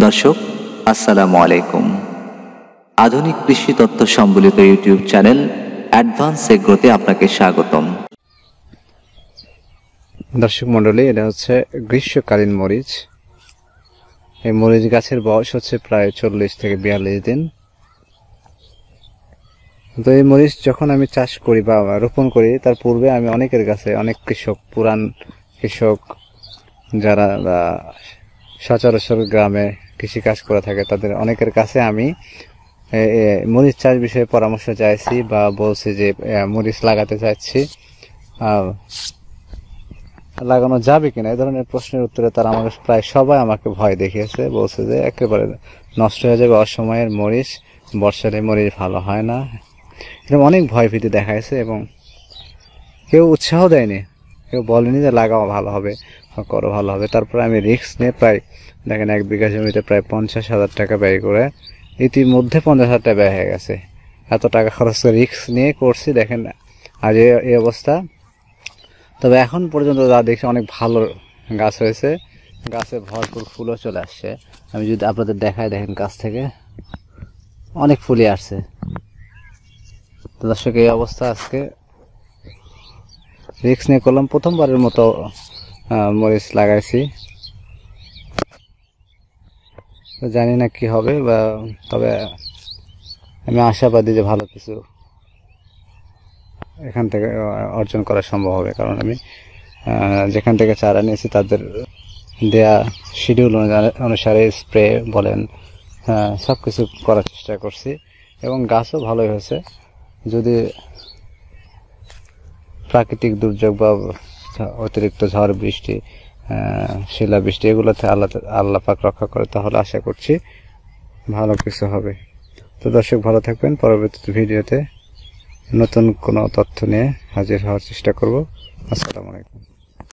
দর্শক আসসালামু আলাইকুম। আধুনিক কৃষি তথ্য সম্বলিত ইউটিউব চ্যানেল অ্যাডভান্স এগ্রোতে আপনাকে স্বাগতম। দর্শক মন্ডলী, এটা হচ্ছে গ্রীষ্মকালীন মরিচ। এই মরিচ গাছের বয়স হচ্ছে প্রায় 40 থেকে 42 দিন। তো এই মরিচ যখন আমি চাষ করি বা রোপণ করি, তার পূর্বে আমি অনেকের কাছে, অনেক কৃষক, পুরান কৃষক যারা সচরাচর গ্রামে কৃষি কাজ করে থাকে, তাদের অনেকের কাছে আমি মরিচ চাষ বিষয়ে পরামর্শ চাইছি বা বলছি যে মরিচ লাগাতে চাইছি, লাগানো যাবে কিনা। এই ধরনের প্রশ্নের উত্তরে তারা আমাকে প্রায় সবাই আমাকে ভয় দেখিয়েছে, বলছে যে একেবারে নষ্ট হয়ে যাবে, অসময়ের মরিচ, বর্ষার মরিচ ভালো হয় না, এরকম অনেক ভয় ভীতি দেখাইছে। এবং কেউ উৎসাহ দেয়নি, কেউ বলেনি যে লাগাও ভালো হবে, করো ভালো হবে। তারপরে আমি রিস্ক নিয়ে প্রায় দেখেন 1 বিঘা জমিতে প্রায় 50,000 টাকা ব্যয় করে, ইতিমধ্যে 50,000 টাকা ব্যয় হয়ে গেছে। এত টাকা খরচ করে রিস্ক নিয়ে করছি, দেখেন আজ এই অবস্থা। তবে এখন পর্যন্ত যা দেখছি অনেক ভালো গাছ হয়েছে, গাছে ভরপুর ফুলও চলে আসছে। আমি যদি আপনাদের দেখাই, দেখেন গাছ থেকে অনেক ফুলই আসছে। তো দর্শক, এই অবস্থা আজকে রিস্ক নিয়ে করলাম, প্রথমবারের মতো মরিচ লাগাইছি। জানি না কি হবে, বা তবে আমি আশাবাদী যে ভালো কিছু এখান থেকে অর্জন করা সম্ভব হবে। কারণ আমি যেখান থেকে চারা নিয়েছি তাদের দেয়া শিডিউল অনুসারে স্প্রে বলেন সব কিছু করার চেষ্টা করছি, এবং গাছও ভালোই হয়েছে। যদি প্রাকৃতিক দুর্যোগ বা অতিরিক্ত ঝড় বৃষ্টি, শিলাবৃষ্টি এগুলোতে আল্লাহ পাক রক্ষা করে, তাহলে আশা করছি ভালো কিছু হবে। তো দর্শক, ভালো থাকবেন। পরবর্তী ভিডিওতে নতুন কোনো তথ্য নিয়ে হাজির হওয়ার চেষ্টা করব। আসসালামু আলাইকুম।